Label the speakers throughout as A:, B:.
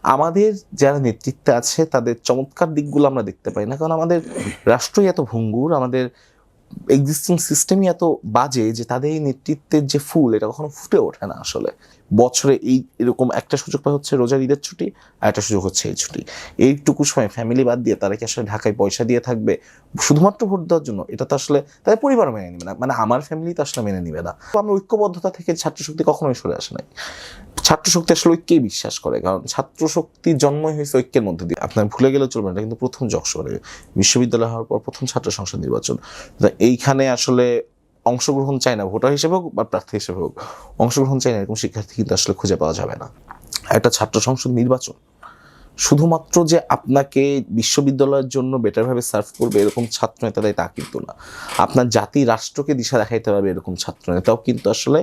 A: আমাদের যারা নেতৃত্বে আছে তাদের চমৎকার দিকগুলো আমরা দেখতে পাই না, কারণ আমাদের রাষ্ট্রই এত ভঙ্গুর, আমাদের এক্সিস্টিং সিস্টেমই এত বাজে যে তাদের এই নেতৃত্বের যে ফুল এটা কখনো ফুটে ওঠে না। আসলে বছরে এরকম একটা সুযোগ পায় হচ্ছে রোজার ঈদের ছুটি, আর একটা সুযোগ হচ্ছে এই ছুটি। এইটুকু সময় ফ্যামিলি বাদ দিয়ে তারা কি আসলে ঢাকায় পয়সা দিয়ে থাকবে শুধুমাত্র ভোট দেওয়ার জন্য? এটা তো আসলে তাদের পরিবার মেনে নেবে না, মানে আমার ফ্যামিলি তো আসলে মেনে নেবে না। তো আমরা ঐক্যবদ্ধতা থেকে ছাত্র শক্তি কখনোই সরে আসে নাই। ছাত্র শক্তি আসলে ঐক্যেই বিশ্বাস করে, কারণ ছাত্র শক্তির জন্মই হয়েছে ঐক্যের মধ্যে দিয়ে। আপনার ভুলে গেলেও চলবে না, এটা কিন্তু প্রথম যশোরে বিশ্ববিদ্যালয় হওয়ার পর প্রথম ছাত্র সংসদ নির্বাচন। এইখানে আসলে অংশগ্রহণ চায় না, ভোটার হিসেবে হোক বা প্রার্থী হিসেবে হোক, অংশগ্রহণ চায় না এরকম শিক্ষার্থী কিন্তু আসলে খুঁজে পাওয়া যাবে না। একটা ছাত্র সংসদ নির্বাচন শুধুমাত্র যে আপনাকে বিশ্ববিদ্যালয়ের জন্য বেটারভাবে সার্ভ করবে এরকম ছাত্র নেতারাই তা কিন্তু না, আপনার জাতি রাষ্ট্রকে দিশা দেখাইতে পারবে এরকম ছাত্র নেতাও কিন্তু আসলে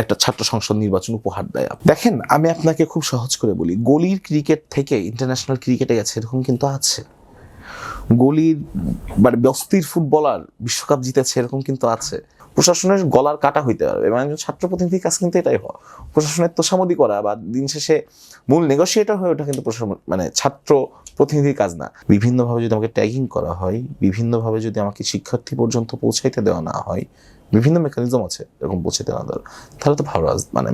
A: একটা ছাত্র সংসদ নির্বাচন উপহার দেয়। দেখেন, আমি আপনাকে খুব সহজ করে বলি, গলির ক্রিকেট থেকে ইন্টারন্যাশনাল ক্রিকেটে গেছে এরকম কিন্তু আছে। গলির মানে বস্তির ফুটবলার বিশ্বকাপ জিতেছে এরকম কিন্তু আছে। প্রশাসনের গলার কাটা হইতে পারবে, মানে একজন ছাত্র প্রতিনিধির কাজ কিন্তু এটাই হয়, প্রশাসনের তোষামোদি করা বা দিন শেষে মূল নেগোসিয়েটর হয়ে ওঠা কিন্তু মানে ছাত্র প্রতিনিধির কাজ না। বিভিন্নভাবে যদি আমাকে ট্যাগিং করা হয়, বিভিন্নভাবে যদি আমাকে শিক্ষার্থী পর্যন্ত পৌঁছাইতে দেওয়া না হয়, বিভিন্ন মেকানিজম আছে এরকম পৌঁছাইতে না দেওয়ার, তাহলে তো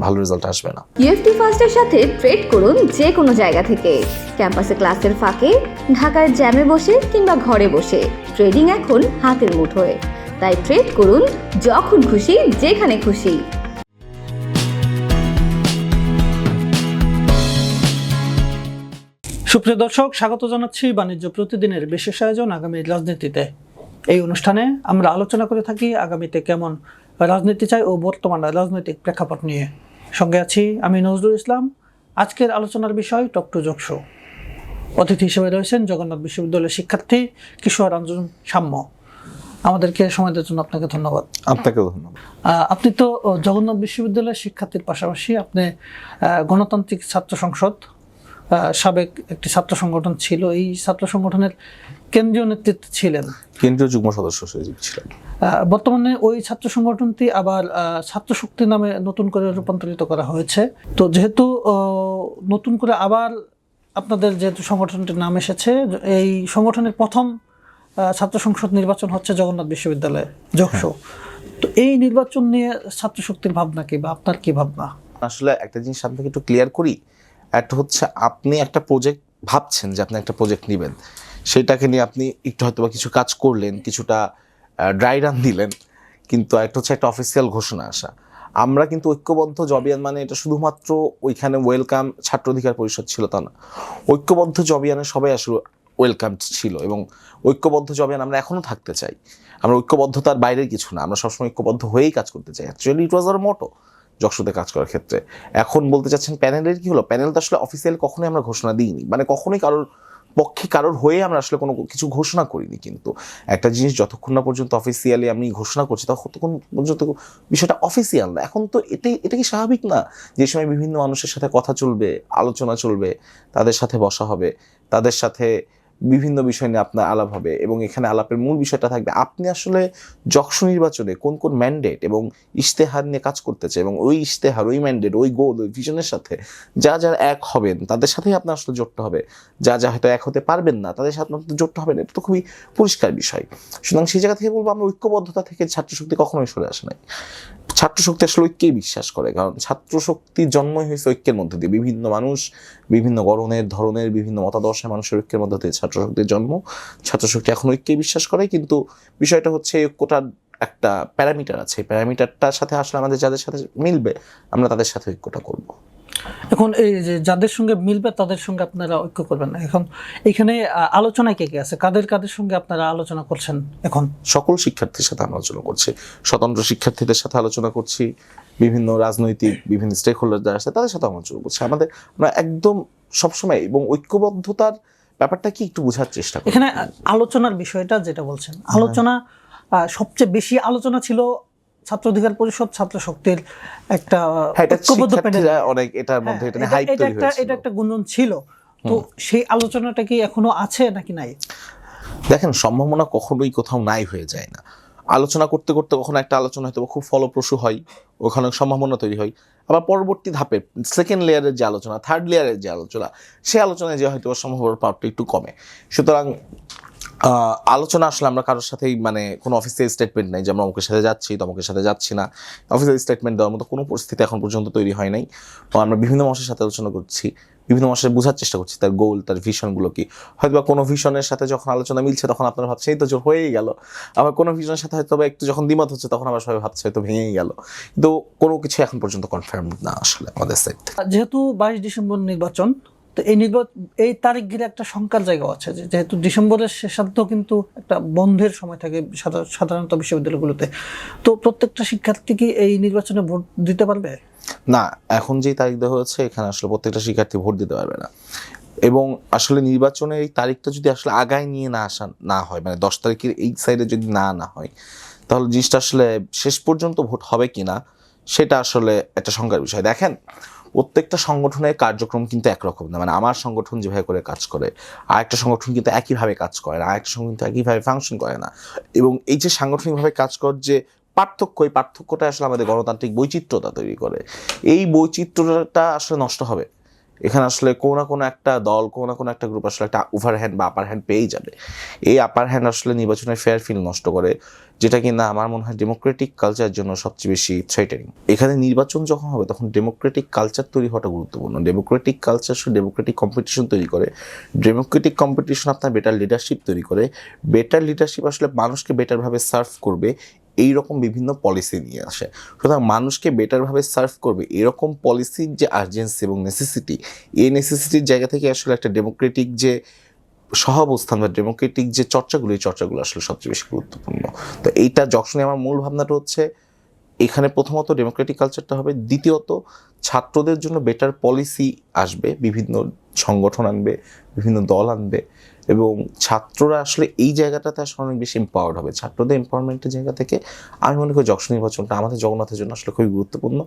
A: ভালো রেজাল্ট আসবে না।
B: ইউএফটি ফার্স্টের সাথে ট্রেড করুন যে কোনো জায়গা থেকে, ক্যাম্পাসে ক্লাসের ফাঁকে, ঢাকার জ্যামে বসে কিংবা ঘরে বসে। ট্রেডিং এখন হাতের মুঠোয়, তাই ট্রেড করুন যখন খুশি যেখানে খুশি।
C: সুপ্রিয় দর্শক, স্বাগত জানাচ্ছি বাণিজ্য প্রতিদিনের বিশেষ আয়োজন আগামী রাজনীতিতে। এই অনুষ্ঠানে আমরা আলোচনা করে থাকি আগামীতে কেমন রাজনীতি চাই ও বর্তমান রাজনৈতিক প্রেক্ষাপট নিয়ে। সঙ্গে আছি আমি নজরুল ইসলাম। আজকের আলোচনার বিষয় টক টু জক শো। অতিথি হিসেবে রয়েছেন জগন্নাথ বিশ্ববিদ্যালয়ের শিক্ষার্থী কিশোর রঞ্জন সাম্য। আমাদেরকে সময় দেওয়ার জন্য আপনাকে ধন্যবাদ।
A: আপনাকেও ধন্যবাদ।
C: আপনি তো জগন্নাথ বিশ্ববিদ্যালয়ের শিক্ষার্থীর পাশাপাশি আপনি গণতান্ত্রিক ছাত্র সংসদ সাবেক একটি ছাত্র সংগঠন ছিল, এই ছাত্র সংগঠনের কেন্দ্রীয় নেতৃত্বে ছিলেন,
A: কেন্দ্রীয় যুগ্ম সদস্য সচিব ছিলেন।
C: বর্তমানে ওই ছাত্র সংগঠনটি আবার ছাত্র শক্তি নামে নতুন করে রূপান্তরিত করা হয়েছে। তো যেহেতু নতুন করে আবার আপনাদের যেহেতু সংগঠনটির নাম এসেছে, এই সংগঠনের প্রথম ছাত্র সংসদ নির্বাচন হচ্ছে জগন্নাথ বিশ্ববিদ্যালয়ে জকশো। তো এই নির্বাচন নিয়ে ছাত্র শক্তির ভাবনা কি, বা আপনার কি ভাবনা?
A: আসলে একটা জিনিস আপনাকে একটু ক্লিয়ার করি। একটা হচ্ছে আপনি একটা প্রজেক্ট ভাবছেন যে আপনি একটা প্রজেক্ট নেবেন, সেটাকে নিয়ে আপনি একটু হয়তো বা কিছু কাজ করলেন, কিছুটা ড্রাই রান দিলেন, কিন্তু একটা হচ্ছে একটা অফিসিয়াল ঘোষণা আসা। আমরা কিন্তু ঐক্যবদ্ধ জবিয়ান মানে এটা শুধুমাত্র ওইখানে ওয়েলকাম ছাত্র অধিকার পরিষদ ছিল তা না, ঐক্যবদ্ধ জবিয়ানে সবাই আসলে ওয়েলকাম ছিল, এবং ঐক্যবদ্ধ জবিয়ান আমরা এখনো থাকতে চাই। আমরা ঐক্যবদ্ধতার বাইরের কিছু না, আমরা সবসময় ঐক্যবদ্ধ হয়েই কাজ করতে চাই। অ্যাকচুয়ালি ইট ওয়াজ আওয়ার মোটো যশোতে কাজ করার ক্ষেত্রে। এখন বলতে চাচ্ছেন প্যানেলের কি হলো? প্যানেল তো আসলে অফিসিয়ালি কখনোই আমরা ঘোষণা দিইনি, মানে কখনোই কারোর পক্ষে কারোর হয়ে আমরা আসলে কোনো কিছু ঘোষণা করিনি। কিন্তু একটা জিনিস যতক্ষণ না পর্যন্ত অফিসিয়ালি আমি ঘোষণা করছি ততক্ষণ পর্যন্ত বিষয়টা অফিসিয়াল না। এখন তো এটা কি স্বাভাবিক না যে সময় বিভিন্ন মানুষের সাথে কথা চলবে, আলোচনা চলবে, তাদের সাথে বসা হবে, তাদের সাথে বিভিন্ন বিষয় নিয়ে আপনার আলাপ হবে, এবং এখানে আলাপের মূল বিষয়টা থাকবে আপনি আসলে যশো নির্বাচনে কোন কোন ম্যান্ডেট এবং ইশতেহার নিয়ে কাজ করতে চাই, এবং ওই ইশতেহার, ওই ম্যান্ডেট, ওই গোল, ওই ভিশনের সাথে যারা এক হবেন তাদের সাথেই আপনার আসলে জড়তে হবে। যা হয়তো এক হতে পারবেন না তাদের সাথে আপনার জড়তে হবে না, এটা তো খুবই পরিষ্কার বিষয়। সুতরাং সেই জায়গা থেকে বলবো আমরা ঐক্যবদ্ধতা থেকে ছাত্র শক্তি কখনোই সরে আসে নাই। ছাত্র শক্তি আসলে ঐক্যেই বিশ্বাস করে, কারণ ছাত্র শক্তির জন্মই হয়েছে ঐক্যের মধ্যে দিয়ে। বিভিন্ন মানুষ, বিভিন্ন ধরনের বিভিন্ন মতাদর্শের মানুষের ঐক্যের মধ্যে দিয়ে ছাত্র শক্তির জন্ম। ছাত্র শক্তি এখন ঐক্যেই বিশ্বাস করে, কিন্তু বিষয়টা হচ্ছে ঐক্যটার একটা প্যারামিটার আছে। প্যারামিটারটার সাথে আসলে আমাদের যাদের সাথে মিলবে আমরা তাদের সাথে ঐক্যটা করব।
C: এখন এই যে যাদের সঙ্গে মিলবে তাদের সঙ্গে আপনারা ঐক্য করবেন, এখন এখানে আলোচনায় কে কে আছে, কাদের সঙ্গে আপনারা আলোচনা করছেন? এখন
A: সকল শিক্ষার্থীর সাথে আলোচনা করছি, স্বতন্ত্র শিক্ষার্থীদের সাথে আলোচনা করছি, বিভিন্ন রাজনৈতিক বিভিন্ন স্টেক হোল্ডার যারা আছে তাদের সাথে আলোচনা করছি। আমরা একদম সবসময়, এবং ঐক্যবদ্ধতার ব্যাপারটা কি একটু বোঝার চেষ্টা করি।
C: এখানে আলোচনার বিষয়টা যেটা বলছেন, আলোচনা সবচেয়ে বেশি আলোচনা ছিল ছাত্র অধিকার পরিষদ, ছাত্র শক্তির একটা ঐক্যবদ্ধ প্যানেল,
A: অনেক এটার মধ্যে এটা নিয়ে হাইপ তৈরি হয়েছিল,
C: এটা একটা গুঞ্জন ছিল। তো সেই আলোচনাটা কি এখনো আছে নাকি নাই?
A: দেখেন, সম্ভাবনা কখনোই কোথাও নাই হয়ে যায় না। আলোচনা করতে করতে কখনো একটা আলোচনা হয়তো খুব ফলপ্রসূ হয়, ওখানে সম্ভাবনা তৈরি হয়, আবার পরবর্তী ধাপে সেকেন্ড লেয়ারের যে আলোচনা, থার্ড লেয়ারের যে আলোচনা, সেই আলোচনায় যে হয়তো সম্ভাবনার পাওয়ারটা একটু কমে। সুতরাং আলোচনা আসলে আমরা কারোর সাথেই মানে কোনো অফিসিয়াল স্টেটমেন্ট নাই যে আমরা অমুকের সাথে যাচ্ছি তমুকের সাথে যাচ্ছি না, অফিসিয়াল স্টেটমেন্ট দেওয়ার মতো কোনো পরিস্থিতি এখন পর্যন্ত তৈরি হয় নাই। আমরা বিভিন্ন মানুষের সাথে আলোচনা করছি, বিভিন্ন মানুষের বোঝার চেষ্টা করছি তার গোল, তার ভিশনগুলো কি। হয়তো বা কোনো ভিশনের সাথে যখন আলোচনা মিলছে তখন আপনারা ভাবছে এই তো জোর হয়েই গেল, আবার কোনো ভিশনের সাথে হয়তো বা একটু যখন দ্বিমত হচ্ছে তখন আবার সবাই ভাবছে হয়তো ভেঙেই গেল। কিন্তু কোনো কিছু এখন পর্যন্ত কনফার্ম না আসলে আমাদের সাইড থেকে।
C: যেহেতু 22 ডিসেম্বর নির্বাচন, তো এই তারিখ ঘিরে একটা শঙ্কার জায়গা আছে যেহেতু ডিসেম্বরের শেষার্ধ কিন্তু একটা বন্ধের সময় থাকে সাধারণত বিশ্ববিদ্যালয়গুলোতে, তো প্রত্যেকটা শিক্ষার্থী কি এই নির্বাচনে ভোট দিতে পারবে? না,
A: এখন যেই তারিখ দেওয়া হয়েছে এখানে আসলে প্রত্যেকটা শিক্ষার্থী ভোট দিতে পারবে না। এবং আসলে নির্বাচনের এই তারিখটা যদি আসলে আগায় নিয়ে না হয়, মানে 10 তারিখের এই সাইডে যদি না হয়, তাহলে জিনিসটা আসলে শেষ পর্যন্ত ভোট হবে কিনা সেটা আসলে একটা শঙ্কার বিষয়। দেখেন, প্রত্যেকটা সংগঠনের কার্যক্রম কিন্তু একরকম না। মানে আমার সংগঠন যেভাবে করে কাজ করে আরেকটা সংগঠন কিন্তু একইভাবে কাজ করে না, আরেকটা সংগঠন কিন্তু একইভাবে ফাংশন করে না। এবং এই যে সাংগঠনিকভাবে কাজ করার যে পার্থক্য, এই পার্থক্যটা আসলে আমাদের গণতান্ত্রিক বৈচিত্র্যতা তৈরি করে। এই বৈচিত্র্যটা আসলে নষ্ট হবে। এখানে আসলে কোনো না কোনো একটা দল, কোনো না কোনো একটা গ্রুপ আসলে একটা ওভার হ্যান্ড বা আপার হ্যান্ড পেয়েই যাবে। এই আপার হ্যান্ড আসলে নির্বাচনের ফেয়ার ফিল নষ্ট করে, যেটা কিনা আমার মনে হয় ডেমোক্রেটিক কালচারের জন্য সবচেয়ে বেশি থ্রেটেনিং। এখানে নির্বাচন যখন হবে তখন ডেমোক্রেটিক কালচার তৈরি হওয়াটা গুরুত্বপূর্ণ। ডেমোক্রেটিক কালচার শুধু ডেমোক্রেটিক কম্পিটিশন তৈরি করে, ডেমোক্রেটিক কম্পিটিশন আপনার বেটার লিডারশিপ তৈরি করে, বেটার লিডারশিপ আসলে মানুষকে বেটারভাবে সার্ভ করবে এইরকম বিভিন্ন পলিসি নিয়ে আসে। সুতরাং মানুষকে বেটারভাবে সার্ভ করবে এরকম পলিসির যে আর্জেন্সি এবং নেসেসিটি, এই নেসেসিটির জায়গা থেকে আসলে একটা ডেমোক্রেটিক যে সহাবস্থান বা ডেমোক্রেটিক যে চর্চাগুলো, এই চর্চাগুলো আসলে সবচেয়ে বেশি গুরুত্বপূর্ণ। তো এইটা যখনই আমার মূল ভাবনাটা হচ্ছে এখানে প্রথমত ডেমোক্রেটিক কালচারটা হবে, দ্বিতীয়ত ছাত্রদের জন্য বেটার পলিসি আসবে, বিভিন্ন সংগঠন আনবে, বিভিন্ন দল আনবে, এবং ছাত্ররা আসলে এই জায়গাটাতে আসলে অনেক বেশি এম্পাওয়ার্ড হবে। ছাত্রদের এম্পাওয়ারমেন্টের জায়গা থেকে আমি মনে করি যক্ষ নির্বাচনটা আমাদের জগন্নাথের জন্য আসলে খুবই গুরুত্বপূর্ণ।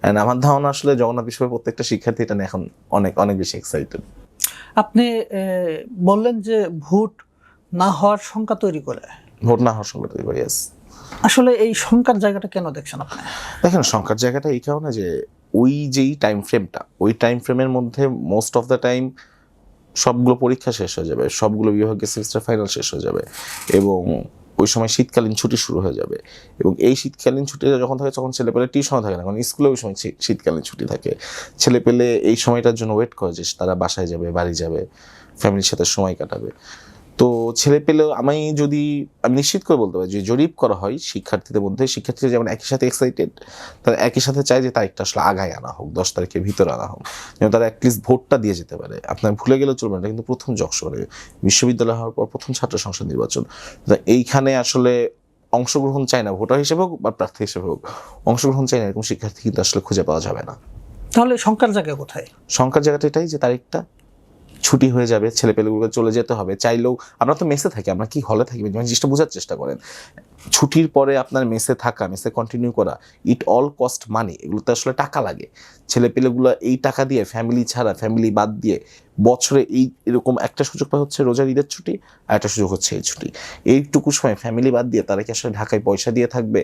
A: অ্যান্ড আমার ধারণা আসলে জগন্নাথ বিশ্ববিদ্যালয়ের প্রত্যেকটা শিক্ষার্থী এটা নিয়ে এখন অনেক অনেক বেশি এক্সাইটেড।
C: আপনি বললেন যে ভোট না হওয়ার শঙ্কা তৈরি করে,
A: ভোট না হওয়ার সঙ্গে তৈরি করি।
C: আসলে এই শঙ্কার জায়গাটা কেন দেখছেন আপনি?
A: দেখেন, সংখ্যার জায়গাটা এই কারণে যে ওই যেই টাইম ফ্রেমটা, ওই টাইম ফ্রেমের মধ্যে মোস্ট অফ দ্য টাইম সবগুলো পরীক্ষা শেষ হয়ে যাবে, সবগুলো বিভাগের সেমিস্টার ফাইনাল শেষ হয়ে যাবে, এবং ওই সময় শীতকালীন ছুটি শুরু হয়ে যাবে। এবং এই শীতকালীন ছুটিটা যখন থাকে তখন ছেলেপেলে টিউশনও থাকে না, কারণ স্কুলে ওই সময় শীতকালীন ছুটি থাকে। ছেলেপেলে এই সময়টার জন্য ওয়েট করে যে তারা বাসায় যাবে, বাড়ি যাবে, ফ্যামিলির সাথে সময় কাটাবে। তো ছেলেপেলেও আমি নিশ্চিত করে বলতে পারি যে জরিপ করা হয় শিক্ষার্থীদের মধ্যে, শিক্ষার্থীরা যেমন একই সাথে এক্সাইটেড, তারা একই সাথে চায় যে তারিখটা আসলে আগায় আনা হোক, 10 তারিখের ভিতরে আনা হোক, যেন তারা অ্যাটলিস্ট ভোটটা দিয়ে যেতে পারে। আপনার ভুলে গেলেও চলবে না, কিন্তু প্রথম যশোরে বিশ্ববিদ্যালয় হওয়ার পর প্রথম ছাত্র সংসদ নির্বাচন, এইখানে আসলে অংশগ্রহণ চায় না, ভোটার হিসেবে হোক বা প্রার্থী হিসেবে হোক, অংশগ্রহণ চায় না এরকম শিক্ষার্থী কিন্তু আসলে খুঁজে পাওয়া যাবে না।
C: তাহলে শঙ্কার জায়গা কোথায়?
A: শঙ্কার জায়গাটা এটাই যে তারিখটা ছুটি হয়ে যাবে, ছেলেপেলেগুলো চলে যেতে হবে। চাইলেও আমরা তো মেসে থাকি, আমরা কি হলে থাকি, জিনিসটা বোঝার চেষ্টা করেন। ছুটির পরে আপনার মেসে থাকা, মেসে কন্টিনিউ করা, ইট অল কস্ট মানি, এগুলোতে আসলে টাকা লাগে। ছেলেপেলেগুলো এই টাকা দিয়ে ফ্যামিলি ছাড়া, ফ্যামিলি বাদ দিয়ে বছরে এরকম একটা সুযোগ পায় হচ্ছে রোজার ঈদের ছুটি, আর একটা সুযোগ হচ্ছে এই ছুটি। এইটুকু সময় ফ্যামিলি বাদ দিয়ে তারা কি আসলে ঢাকায় পয়সা দিয়ে থাকবে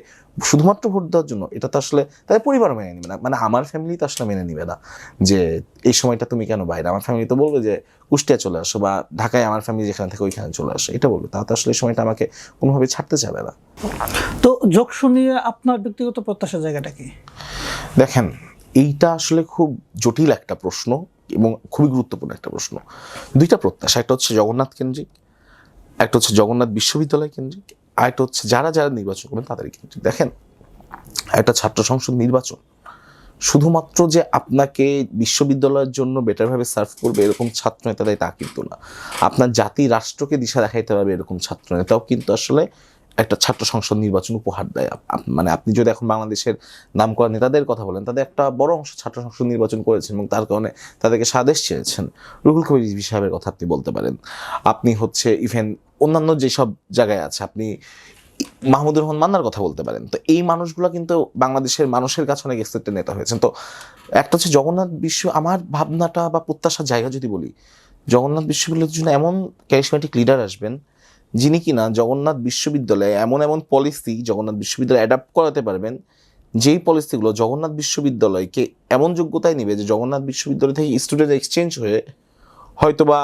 A: শুধুমাত্র ভোট দেওয়ার জন্য? এটা তো আসলে তাদের পরিবার মেনে নেবে না, মানে আমার ফ্যামিলি তো আসলে মেনে নেবে না যে এই সময়টা তুমি কেন বাইরে। আমার ফ্যামিলি তো বলবে যে কুষ্টিয়া চলে আসো, বা ঢাকায় আমার ফ্যামিলি যেখানে থাকে ওইখানে চলে আসো, এটা বলবে। তা তো আসলে এই সময়টা আমাকে কোনোভাবে ছাড়তে চাবে না।
C: তো যোগসু নিয়ে আপনার ব্যক্তিগত প্রত্যাশার জায়গাটা কি?
A: দেখেন, এইটা আসলে খুব জটিল একটা প্রশ্ন এবং খুবই গুরুত্বপূর্ণ একটা প্রশ্ন। দুইটা প্রত্যাশা, একটা হচ্ছে জগন্নাথ কেন্দ্রিক, একটা হচ্ছে জগন্নাথ বিশ্ববিদ্যালয় কেন্দ্রিক, আর একটা হচ্ছে যারা যারা নির্বাচন করবেন তাদের কেন্দ্রিক। দেখেন, একটা ছাত্র সংসদ নির্বাচন শুধুমাত্র যে আপনাকে বিশ্ববিদ্যালয়ের জন্য বেটারভাবে সার্ভ করবে এরকম ছাত্র নেতারাই তা কিন্তু না, আপনার জাতি রাষ্ট্রকে দিশা দেখাইতে পারবে এরকম ছাত্র নেতাও কিন্তু আসলে একটা ছাত্র সংসদ নির্বাচন উপহার দেয়। মানে আপনি যদি এখন বাংলাদেশের নামকরা নেতাদের কথা বলেন, তাদের একটা বড় অংশ ছাত্র সংসদ নির্বাচন করেছেন এবং তার কারণে তাদেরকে স্বদেশ চেয়েছেন। রুহুল কবির রিজভী সাহেবের কথা আপনি বলতে পারেন, আপনি হচ্ছে ইভেন অন্যান্য যেসব জায়গায় আছে আপনি মাহমুদুর রহমান মান্নার কথা বলতে পারেন। তো এই মানুষগুলো কিন্তু বাংলাদেশের মানুষের কাছে অনেক এক্সপেক্টেড নেতা হয়েছেন। তো একটা হচ্ছে জগন্নাথ আমার ভাবনাটা বা প্রত্যাশার জায়গা যদি বলি, জগন্নাথ বিশ্ববিদ্যালয়ের জন্য এমন ক্যারিসমেটিক লিডার আসবেন যিনি কিনা জগন্নাথ বিশ্ববিদ্যালয়ে এমন এমন পলিসি জগন্নাথ বিশ্ববিদ্যালয়ে অ্যাডাপ্ট করাতে পারবেন, যেই পলিসিগুলো জগন্নাথ বিশ্ববিদ্যালয়কে এমন যোগ্যতায় নেবে যে জগন্নাথ বিশ্ববিদ্যালয় থেকে স্টুডেন্ট এক্সচেঞ্জ হয়ে হয়তোবা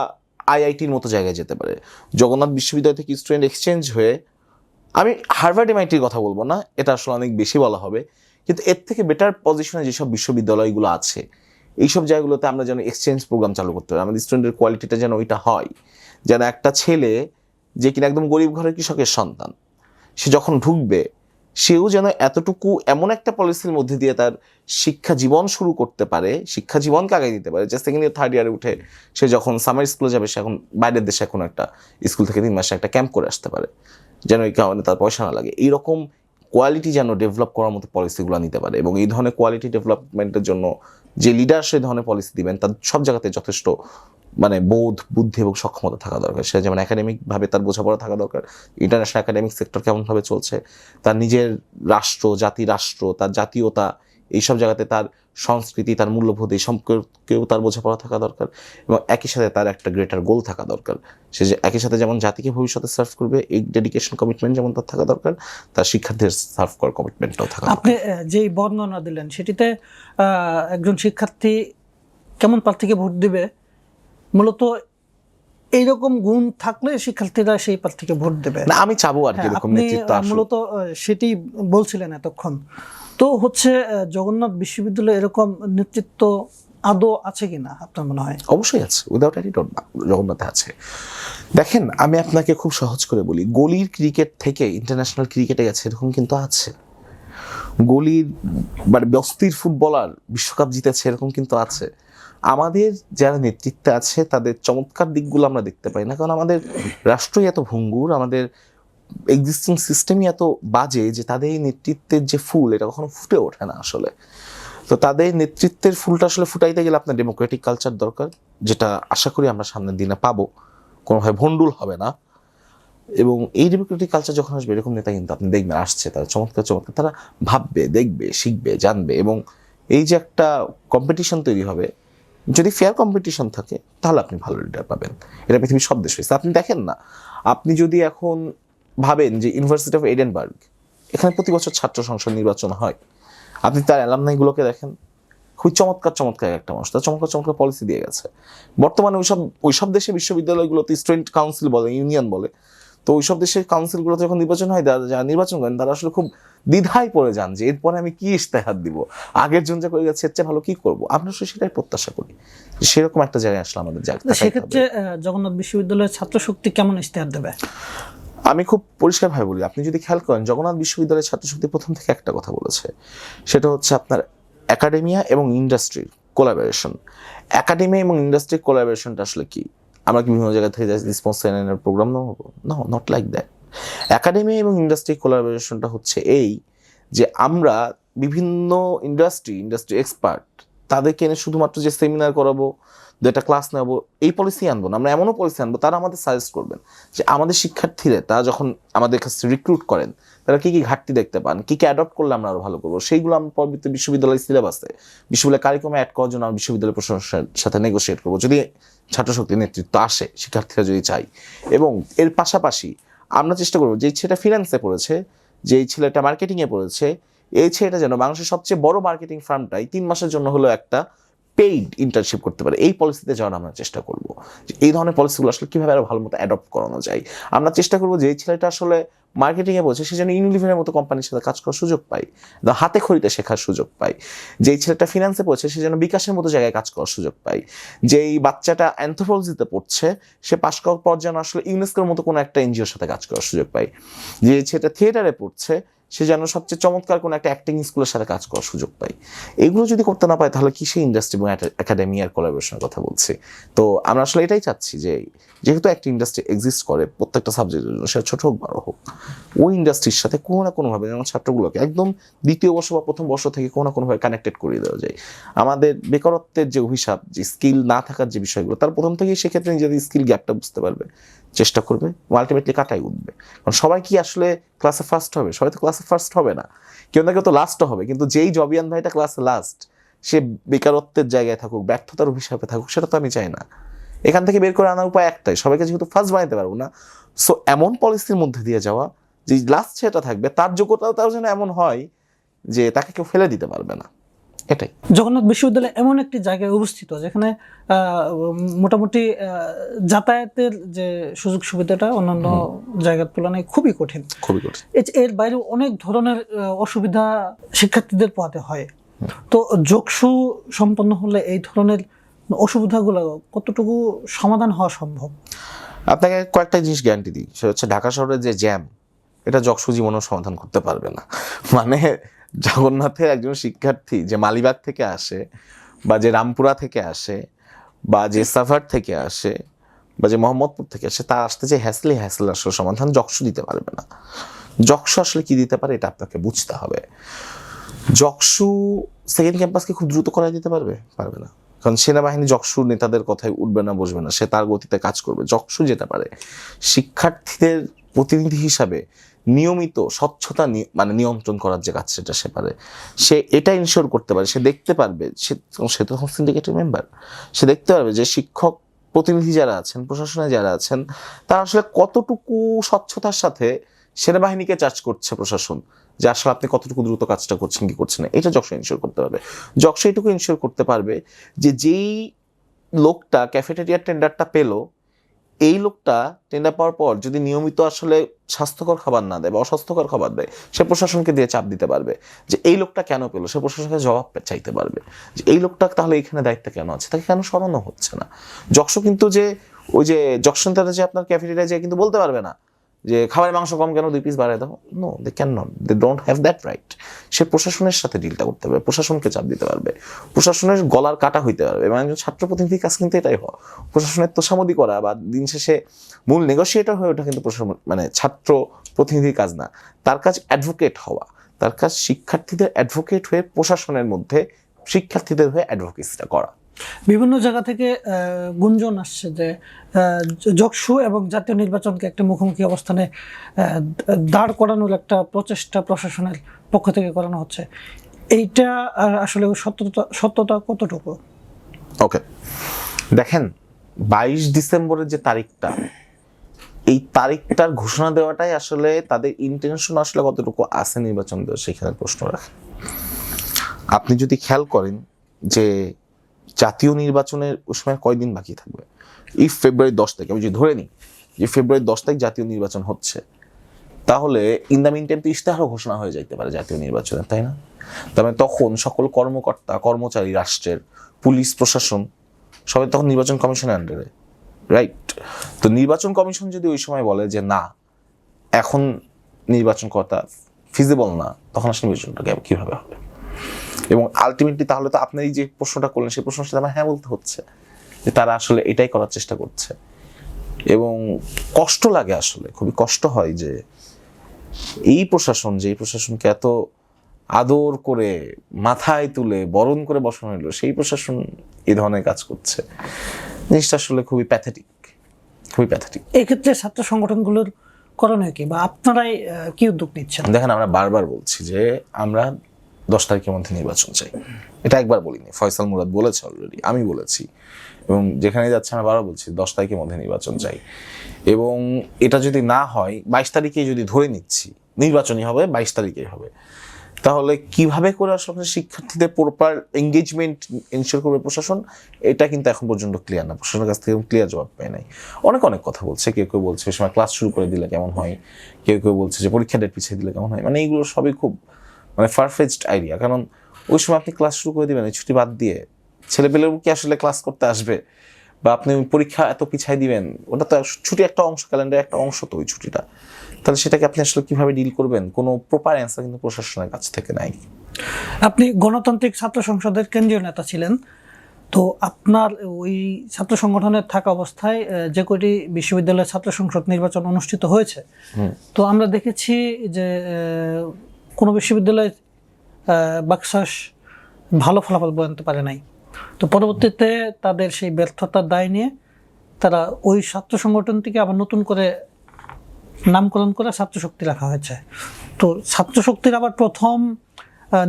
A: আইআইটির মতো জায়গায় যেতে পারে, জগন্নাথ বিশ্ববিদ্যালয় থেকে স্টুডেন্ট এক্সচেঞ্জ হয়ে, আমি হার্ভার্ড এমআইটির কথা বলবো না, এটা আসলে অনেক বেশি বলা হবে, কিন্তু এর থেকে বেটার পজিশনে যেসব বিশ্ববিদ্যালয়গুলো আছে এইসব জায়গাগুলোতে আমরা যেন এক্সচেঞ্জ প্রোগ্রাম চালু করতে পারি, আমাদের স্টুডেন্টের কোয়ালিটিটা যেন ওইটা হয়, যেন একটা ছেলে যে কিনা একদম গরিব ঘরের কৃষকের সন্তান, সে যখন ঢুকবে সেও যেন এতটুকু এমন একটা পলিসির মধ্যে দিয়ে তার শিক্ষা জীবন শুরু করতে পারে, শিক্ষা জীবনকে আগায় দিতে পারে, যে সেকেন্ড ইয়ার থার্ড ইয়ারে উঠে সে যখন সামার স্কুলে যাবে সে এখন বাইরের দেশে এখন একটা স্কুল থেকে 3 মাসে একটা ক্যাম্প করে আসতে পারে, যেন এই কারণে তার পয়সা না লাগে। এইরকম কোয়ালিটি যেন ডেভেলপ করার মতো পলিসিগুলো নিতে পারে, এবং এই ধরনের কোয়ালিটি ডেভেলপমেন্টের জন্য যে লিডার সেই ধরনের পলিসি দিবেন তার সব জায়গাতে যথেষ্ট মানে বোধ, বুদ্ধি এবং সক্ষমতা থাকা দরকার। সে যেমন একাডেমিকভাবে তার বোঝাপড়া থাকা দরকার, ইন্টারন্যাশনাল একাডেমিক সেক্টর কেমনভাবে চলছে, তার নিজের রাষ্ট্র, জাতি রাষ্ট্র, তার জাতীয়তা, এইসব জায়গাতে তার সংস্কৃতি, তার মূল্যবোধ, এই সম্পর্কেও তার বোঝাপড়া থাকা দরকার, এবং একই সাথে তার একটা গ্রেটার গোল থাকা দরকার। সে যে একই সাথে যেমন জাতিকে ভবিষ্যতে সার্ভ করবে এই ডেডিকেশন কমিটমেন্ট যেমন তার থাকা দরকার, তার শিক্ষার্থীদের সার্ভ করার কমিটমেন্টটাও থাকা দরকার।
C: আপনি যেই বর্ণনা দিলেন সেটিতে একজন শিক্ষার্থী কেমন প্রার্থীকে ভোট দিবে, মূলত এইরকম গুণ থাকলে শিক্ষার্থীরা সেই প্রার্থীকে ভোট দেবে।
A: না, আমি চাবো আর কি এরকম
C: আপনি
A: নেতৃত্ব আসুক।
C: মূলত সেটি বলছিলেন এতক্ষণ। তো হচ্ছে জগন্নাথ বিশ্ববিদ্যালয়ে এরকম নেতৃত্ব আদৌ আছে কিনা আপনার মনে হয়?
A: অবশ্যই আছে, উইদাউট এনি ডাউট জগন্নাথে আছে। দেখেন, আমি আপনাকে খুব সহজ করে বলি, গলির ক্রিকেট থেকে ইন্টারন্যাশনাল ক্রিকেটে গেছে এরকম কিন্তু আছে, গলির মানে বস্তির ফুটবলার বিশ্বকাপ জিতেছে এরকম কিন্তু আছে। আমাদের যারা নেতৃত্বে আছে তাদের চমৎকার দিকগুলো আমরা দেখতে পাই না, কারণ আমাদের রাষ্ট্রই এত ভঙ্গুর, আমাদের এক্সিস্টিং সিস্টেমই এত বাজে যে তাদের এই নেতৃত্বের যে ফুল এটা কখনো ফুটে ওঠে না আসলে। তো তাদের নেতৃত্বের ফুলটা আসলে ফুটাইতে গেলে আপনার ডেমোক্রেটিক কালচার দরকার, যেটা আশা করি আমরা সামনের দিনে পাবো, কোনোভাবে ভণ্ডুল হবে না। এবং এই ডেমোক্রেটিক কালচার যখন আসবে এরকম নেতা কিন্তু আপনি দেখবেন আসছে, তারা চমৎকার চমৎকার তারা ভাববে, দেখবে, শিখবে, জানবে, এবং এই যে একটা কম্পিটিশন তৈরি হবে, যদি ফেয়ার কম্পিটিশন থাকে তাহলে আপনি ভালো লিডার পাবেন। এটা পৃথিবীর সব দেশ হয়েছে। আপনি দেখেন না, আপনি যদি এখন ভাবেন যে ইউনিভার্সিটি অফ এডেনবার্গ, এখানে প্রতি বছর ছাত্র সংসদ নির্বাচন হয়, আপনি তার অ্যালামনাইগুলোকে দেখেন, খুবই চমৎকার চমৎকার একটা মানুষ, তার চমৎকার চমৎকার পলিসি দিয়ে গেছে। বর্তমানে ওইসব দেশে বিশ্ববিদ্যালয়গুলোতে স্টুডেন্ট কাউন্সিল বলে, ইউনিয়ন বলে, তো ওইসব দেশের কাউন্সিলগুলোতে যখন নির্বাচন হয়, যারা নির্বাচন করেন তারা আসলে খুব দ্বিধায় পড়ে যান যে এরপরে আমি কি ইশতেহার দিব, আগের জন যা করে গেছে এর চেয়ে ভালো কি করবো। আমরা আসলে সেটাই প্রত্যাশা করি, সেরকম একটা জায়গায় আসলে আমাদের
C: সেক্ষেত্রে জগন্নাথ বিশ্ববিদ্যালয়ের ছাত্র শক্তি কেমন ইশতেহার দেবে?
A: আমি খুব পরিষ্কারভাবে বলি, আপনি যদি খেয়াল করেন জগন্নাথ বিশ্ববিদ্যালয়ের ছাত্রশক্তি প্রথম থেকে একটা কথা বলেছে, সেটা হচ্ছে আপনার একাডেমিয়া এবং ইন্ডাস্ট্রির কোলাবোরেশন। একাডেমিয়া এবং ইন্ডাস্ট্রির কোলাবোরেশনটা আসলে কি? আমরা কি বিভিন্ন জায়গা থেকে রিসপন্স প্রোগ্রাম নেবো? No, not like that. Academia এবং ইন্ডাস্ট্রি কোলাবোরেশনটা হচ্ছে এই যে আমরা বিভিন্ন ইন্ডাস্ট্রি এক্সপার্ট তাদেরকে এনে শুধুমাত্র যে সেমিনার করাবো, একটা ক্লাস নেবো, এই পলিসি আনবো না, আমরা এমনও পলিসি আনবো তারা আমাদের সাজেস্ট করবেন যে আমাদের শিক্ষার্থীরা তারা যখন আমাদের কাছে রিক্রুট করেন তারা কী কী ঘাটতি দেখতে পান, কী কী অ্যাডপ্ট করলে আমরা আরও ভালো করবো, সেইগুলো আমরা পরবর্তী বিশ্ববিদ্যালয়ের সিলেবাসে বিশ্ববিদ্যালয় কারিকুলামে অ্যাড করার জন্য আমরা বিশ্ববিদ্যালয় প্রশাসনের সাথে নেগোশিয়েট করবো, যদি ছাত্রশক্তির নেতৃত্ব আসে, শিক্ষার্থীরা যদি চাই। এবং এর পাশাপাশি আমরা চেষ্টা করবো যেই ছেলেটা ফিন্যান্সে পড়েছে, যেই ছেলেটা মার্কেটিংয়ে পড়েছে, এই ছেলেটা যেন বাংলাদেশের সবচেয়ে বড় মার্কেটিং ফার্মটাই 3 মাসের জন্য হলো একটা পেইড ইন্টার্নশিপ করতে পারে। এই পলিসিতে যাওয়ার আমরা চেষ্টা করবো, যে এই ধরনের পলিসিগুলো আসলে কীভাবে আরও ভালো মতো অ্যাডপ্ট করানো যায়। আমরা চেষ্টা করবো যে এই ছেলেটা আসলে মার্কেটিংয়ে বলছে সে যেন ইউনিলিভারের মতো কোম্পানির সাথে কাজ করার সুযোগ পায়, হাতে খড়িতে শেখার সুযোগ পায়। যেই ছেলেটা ফিনান্সে পড়ছে সে যেন বিকাশের মতো জায়গায় কাজ করার সুযোগ পায়। যেই বাচ্চাটা অ্যানথ্রোপোলজিতে পড়ছে সে পাশ করার পর যেন আসলে ইউনেস্কোর মতো কোনো একটা এনজিওর সাথে কাজ করার সুযোগ পায়। যে ছেলেটা থিয়েটারে পড়ছে সে যেন সবচেয়ে চমৎকার কোনো একটা অ্যাক্টিং স্কুলের সাথে কাজ করার সুযোগ পায়। এগুলো যদি করতে না পায় তাহলে কি সেই ইন্ডাস্ট্রি এবং একাডেমিয়ার কোলাবোরেশনের কথা বলছি? তো আমরা আসলে এটাই চাচ্ছি যে যেহেতু একটা ইন্ডাস্ট্রি এক্সিস্ট করে প্রত্যেকটা সাবজেক্টের জন্য, সেটা ছোট হোক বড় হোক, ওই ইন্ডাস্ট্রির সাথে কোনো না কোনোভাবে যেমন ছাত্রগুলোকে একদম দ্বিতীয় বর্ষ বা প্রথম বর্ষ থেকে কোনো না কোনোভাবে কানেক্টেড করিয়ে দেওয়া যায়। আমাদের বেকারত্বের যে অভিশাপ, যে স্কিল না থাকার যে বিষয়গুলো, তার প্রথম থেকেই সেক্ষেত্রে নিজেদের স্কিল গ্যাপটা বুঝতে পারবে, চেষ্টা করবে, আলটিমেটলি কাটাই উঠবে। কারণ সবাই কি আসলে ক্লাসে ফার্স্ট হবে? সবাই তো ক্লাসে ফার্স্ট হবে না, কেউ না কেউ তো লাস্টও হবে। কিন্তু যেই জবিয়ান ভাইটা ক্লাসে লাস্ট, সে বেকারত্বের জায়গায় থাকুক, ব্যর্থতার অভিশাপে থাকুক, সেটা তো আমি চাই না। এখান থেকে বের করে আনার উপায় একটাই, সবাইকে যেহেতু ফার্স্ট বানাইতে পারবো না, সো এমন পলিসির মধ্যে দিয়ে যাওয়া যে লাস্ট যেটা থাকবে তার যোগ্যতাও তার যেন এমন হয় যে তাকে কেউ ফেলে দিতে পারবে না। এটাই।
C: জগন্নাথ বিশ্ববিদ্যালয় এমন একটি জায়গায় অবস্থিত যেখানে মোটামুটি যাতায়াতের যে সুযোগ সুবিধাটা অন্যান্য জায়গার তুলনায় খুবই কঠিন। এর বাইরে অনেক ধরনের অসুবিধা শিক্ষার্থীদের পোহাতে হয়। তো যোগসু সম্পন্ন হলে এই ধরনের অসুবিধাগুলো কতটুকু সমাধান হওয়া সম্ভব?
A: আপনাকে কয়েকটা জিনিস গ্যারান্টি দিই, সেটা হচ্ছে ঢাকা শহরের যে জ্যাম, এটা যোগসু জীবনেও সমাধান করতে পারবে না। মানে জগন্নাথের একজন শিক্ষার্থী যে মালিবাগ থেকে আসে, বা যে রামপুরা থেকে আসে, বা যে সাভার থেকে আসে, বা যে মোহাম্মদপুর থেকে আসে, তার আসতে যে হ্যাসেল আসলে সমাধান যোগসু দিতে পারবে না। যোগসু আসলে কি দিতে পারে এটা আপনাকে বুঝতে হবে। যোগসু সেকেন্ড ক্যাম্পাসকে খুব দ্রুত করাই দিতে পারবে না, কারণ সেনাবাহিনী যোগসু নেতাদের কথায় উঠবে না বসবে না, সে তার গতিতে কাজ করবে। যোগসু যেটা পারে শিক্ষার্থীদের প্রতিনিধি হিসাবে নিয়মিত স্বচ্ছতা মানে নিয়ন্ত্রণ করার যে কাজ সেটা সে পারে। সে এটা ইনশিওর করতে পারে, সে দেখতে পারবে, সে তো সিন্ডিকেটের মেম্বার, সে দেখতে পারবে যে শিক্ষক প্রতিনিধি যারা আছেন, প্রশাসনে যারা আছেন, তারা আসলে কতটুকু স্বচ্ছতার সাথে সেনাবাহিনীকে চার্জ করছে প্রশাসন, যে আসলে আপনি কতটুকু দ্রুত কাজটা করছেন কি করছেন না, এটা যোগসু ইনশিওর করতে পারবে। যোগসু এটুকু ইনশিওর করতে পারবে যে যেই লোকটা ক্যাফেটেরিয়ার টেন্ডারটা পেলো, এই লোকটা টেন্ডার পাওয়ার পর যদি নিয়মিত আসলে স্বাস্থ্যকর খাবার না দেয় বা অস্বাস্থ্যকর খাবার দেয়, সে প্রশাসনকে দিয়ে চাপ দিতে পারবে যে এই লোকটা কেন পেলো, সে প্রশাসনকে জবাব চাইতে পারবে যে এই লোকটা তাহলে এখানে দায়িত্ব কেন আছে, তাকে কেন সরানো হচ্ছে না। যোগসু কিন্তু যে ওই যে যোগসু নেতারা যে আপনার ক্যাফেটেরিয়া যে কিন্তু বলতে পারবে না যে খাবারের মাংস কম কেন 2 পিস বাড়ায় দাও, no, they can not, they don't have that right. সে প্রশাসনের সাথে ডিলটা করতে পারবে, প্রশাসনকে চাপ দিতে পারবে, প্রশাসনের গলার কাটা হইতে পারবে। এবং একজন ছাত্র প্রতিনিধির কাজ কিন্তু এটাই হয়, প্রশাসনের তোষামোদি করা বা দিন শেষে মূল নেগোসিয়েটর হয়ে ওঠা কিন্তু প্রশাসন মানে ছাত্র প্রতিনিধির কাজ না, তার কাজ অ্যাডভোকেট হওয়া, তার কাজ শিক্ষার্থীদের অ্যাডভোকেট হয়ে প্রশাসনের মধ্যে শিক্ষার্থীদের হয়ে অ্যাডভোকেসিটা করা।
C: বিভিন্ন জায়গা থেকে গুঞ্জন আসছে যে যোগসু এবং জাতীয় নির্বাচনকে একটা মুখোমুখি অবস্থানে দাঁড় করানোর একটা প্রচেষ্টা প্রশাসনের পক্ষ থেকে করানো হচ্ছে। এইটা আসলে সত্যতা কতটুকু?
A: ওকে, দেখেন 22 ডিসেম্বরের যে তারিখটা, এই তারিখটার ঘোষণা দেওয়াটাই আসলে তাদের ইন্টেনশন আসলে কতটুকু আছে নির্বাচন দেওয়া, সেখানে প্রশ্ন রাখে। আপনি যদি খেয়াল করেন যে জাতীয় নির্বাচনের ওই সময় কয়দিন বাকি থাকবে, এই ফেব্রুয়ারি 10 তারিখ, আমি যদি ধরে নিই যে ফেব্রুয়ারি 10 তারিখ জাতীয় নির্বাচন হচ্ছে, তাহলে ইন দ্য মিন টাইম তো ইশতেহারও ঘোষণা হয়ে যাইতে পারে জাতীয় নির্বাচনের, তাই না? তবে তখন সকল কর্মকর্তা কর্মচারী, রাষ্ট্রের পুলিশ প্রশাসন সবাই তখন নির্বাচন কমিশনের আন্ডারে, রাইট? তো নির্বাচন কমিশন যদি ওই সময় বলে যে না, এখন নির্বাচন করাটা ফিজিবল না, তখন আসলে নির্বাচনটা কিভাবে হবে? এবং আলটিমেটলি তাহলে তো আপনি যে প্রশ্নটা করলেন সেই প্রশ্নের সাথে আমার হ্যাঁ বলতে হচ্ছে যে তারা আসলে এটাই করার চেষ্টা করছে। এবং কষ্ট লাগে, আসলে খুবই কষ্ট হয় যে এই প্রশাসন, যে এই প্রশাসনকে এত আদর করে মাথায় তুলে বরণ করে বসানো হলো, সেই প্রশাসন এই ধরনের কাজ করছে। জিনিসটা আসলে খুবই প্যাথেটিক।
C: এই ক্ষেত্রে ছাত্র সংগঠনগুলোর করণীয় কি, বা আপনারাই কি উদ্যোগ নিচ্ছেন?
A: দেখেন, আমরা বারবার বলছি যে আমরা 10 তারিখের মধ্যে নির্বাচন চাই। এটা একবার বলিনি, ফয়সাল মুরাদ বলেছে অলরেডি, আমি বলেছি, এবং যেখানে যাচ্ছে আমরা বারবার বলছি 10 তারিখের মধ্যে নির্বাচন চাই। এবং এটা যদি না হয় 22 তারিখে যদি ধরে নিচ্ছি নির্বাচনই হবে, 22 তারিখেই হবে, তাহলে কিভাবে করে আসলে শিক্ষার্থীদের প্রপার এঙ্গেজমেন্ট এনশিওর করবে প্রশাসন, এটা কিন্তু এখন পর্যন্ত ক্লিয়ার না। প্রশাসনের কাছ থেকে ক্লিয়ার জবাব পায় নাই। অনেক কথা বলছে, কেউ বলছে ওই সময় ক্লাস শুরু করে দিলে কেমন হয়, কেউ বলছে যে পরীক্ষা ডেট পিছিয়ে দিলে কেমন হয়। মানে এইগুলো সবই খুব ফারফেচড আইডিয়া। কারণ ওই সময় আপনি ক্লাস শুরু করে দিবেন, ছুটি বাদ দিয়ে ছেলেপেলেও কি আসলে ক্লাস করতে আসবে? বা আপনি পরীক্ষা এত পিছাই দিবেন, ওটা তো ছুটি একটা অংশ, ক্যালেন্ডারের একটা অংশ তো ওই ছুটিটা। তাহলে সেটাকে আপনি আসলে কিভাবে ডিল করবেন? কোনো প্রপার অ্যান্সার কিন্তু প্রশাসনের কাছ থেকে নাই।
C: আপনি গণতান্ত্রিক ছাত্র সংসদের কেন্দ্রীয় নেতা ছিলেন, তো আপনার ওই ছাত্র সংগঠনের থাকা অবস্থায় যে কয়টি বিশ্ববিদ্যালয়ের ছাত্র সংসদ নির্বাচন অনুষ্ঠিত হয়েছে, তো আমরা দেখেছি যে কোনো বিশ্ববিদ্যালয়ে বাকশাস ভালো ফলাফল আনতে পারে নাই। তো পরবর্তীতে তাদের সেই ব্যর্থতার দায় নিয়ে তারা ওই ছাত্র সংগঠনটিকে আবার নতুন করে নামকরণ করে ছাত্র শক্তি রাখা হয়েছে। তো ছাত্র শক্তির আবার প্রথম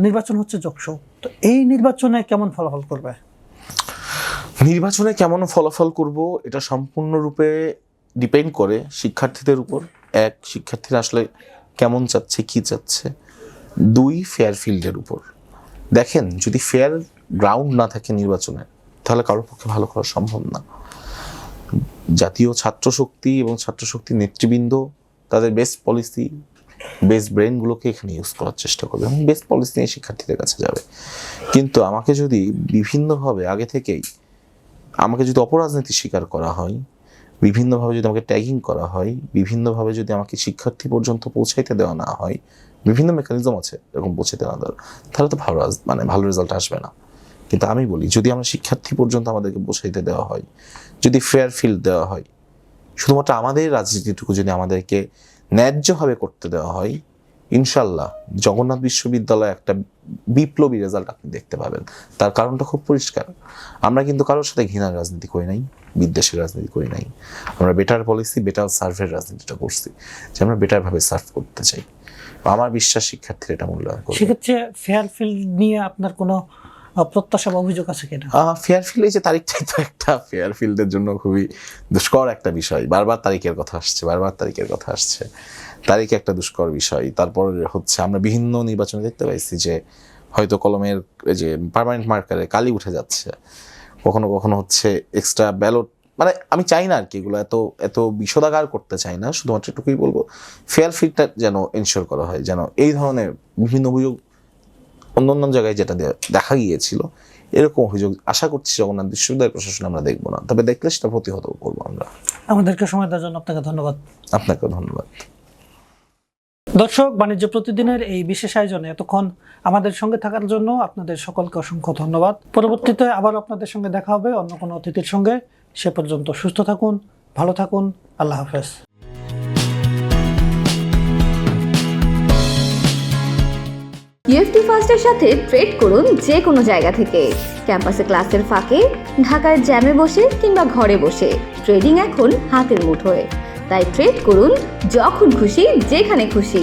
C: নির্বাচন হচ্ছে যোগসু, তো এই নির্বাচনে কেমন ফলাফল করবে?
A: নির্বাচনে কেমন ফলাফল করব এটা সম্পূর্ণরূপে ডিপেন্ড করে শিক্ষার্থীদের উপর। এক, শিক্ষার্থীরা আসলে কেমন চাচ্ছে, কি চাচ্ছে। দুই, ফেয়ার ফিল্ডের উপর। দেখেন, যদি ফেয়ার গ্রাউন্ড না থাকে নির্বাচনে, তাহলে কারোর পক্ষে ভালো করা সম্ভব না। জাতীয় ছাত্র শক্তি এবং ছাত্র শক্তির নেতৃবৃন্দ তাদের বেস্ট পলিসি, বেস্ট ব্রেনগুলোকে এখানে ইউজ করার চেষ্টা করবে এবং বেস্ট পলিসি নিয়ে শিক্ষার্থীদের কাছে যাবে। কিন্তু আমাকে যদি বিভিন্নভাবে আগে থেকেই আমাকে যদি অপরাজনীতি স্বীকার করা হয়, বিভিন্নভাবে যদি আমাকে ট্যাগিং করা হয়, বিভিন্নভাবে যদি আমাকে শিক্ষার্থী পর্যন্ত পৌঁছাইতে দেওয়া না হয়, বিভিন্ন মেকানিজম আছে এরকম পৌঁছাইতে না দেওয়ার, তাহলে তো ভালো রেজাল্ট আসবে না। কিন্তু আমি বলি, যদি আমরা শিক্ষার্থী পর্যন্ত আমাদেরকে পৌঁছাইতে দেওয়া হয়, যদি ফেয়ার ফিল্ড দেওয়া হয়, শুধুমাত্র আমাদের রাজনীতিটুকু যদি আমাদেরকে ন্যায্যভাবে করতে দেওয়া হয়, ইনশাল্লাহ জগন্নাথ বিশ্ববিদ্যালয়ে একটা বিপ্লবী রেজাল্ট আপনি দেখতে পাবেন। তার কারণটা খুব পরিষ্কার। আমরা কিন্তু কারোর সাথে ঘৃণার রাজনীতি করি নাই, বিদ্বেষের রাজনীতি করি নাই। আমরা বেটার পলিসি, বেটার সার্ভের রাজনীতিটা করছি, যে আমরা বেটারভাবে সার্ভ করতে চাই। আমার বিশ্বাস শিক্ষার্থীরা এটা মূল্যায়ন করবে।
C: সেক্ষেত্রে ফেয়ার ফিল্ড নিয়ে আপনার কোনো প্রত্যাশা বা অভিযোগ আছে কিনা?
A: ফেয়ার ফিল্ড, এই যে তারিখটাই তো একটা ফেয়ার ফিল্ডের জন্য খুবই দুষ্কর একটা বিষয়। বারবার তারিখের কথা আসছে, তারিখ একটা দুষ্কর বিষয়। তারপর হচ্ছে আমরা বিভিন্ন নির্বাচনে দেখতে পাইছি যে হয়তো কলমের যে পার্মানেন্ট মার্কারে কালি উঠে যাচ্ছে, কখনো কখনো হচ্ছে এক্সট্রা ব্যালট। মানে আমি চাই না আর কি এগুলো এত বিষোদাগার করতে চাই না, শুধুমাত্র এটুকুই বলবো ফেয়ার ফিল্ডটা যেন এনশিওর করা হয়, যেন এই ধরনের বিভিন্ন অভিযোগ অন্য জায়গায় যেটা দেখা গিয়েছিল এরকম অভিযোগ আশা করছি জগন্নাথ বিশ্ববিদ্যালয় প্রশাসন আমরা দেখবো না, তবে দেখলে সেটা প্রতিহত করবো আমরা।
C: আমাদেরকে সময় দেওয়ার জন্য আপনাকে ধন্যবাদ।
A: আপনাকেও ধন্যবাদ।
C: দর্শক, বাণিজ্য প্রতিদিনের এই বিশেষ আয়োজনে এতক্ষণ আমাদের সঙ্গে থাকার জন্য আপনাদের সকলকে অসংখ্য ধন্যবাদ। পরবর্তীতে আবার আপনাদের সঙ্গে দেখা হবে অন্য কোনো অতিথির সঙ্গে। সে পর্যন্ত সুস্থ থাকুন, ভালো থাকুন। আল্লাহ হাফেজ।
B: ইউএফটি ফার্স্টের সাথে ট্রেড করুন যে কোনো জায়গা থেকে। ক্যাম্পাসে ক্লাসের ফাঁকে, ঢাকার জ্যামে বসে কিংবা ঘরে বসে ট্রেডিং এখন হাতের মুঠোয়। তাই ট্রেড করুন যখন খুশি, যেখানে খুশি।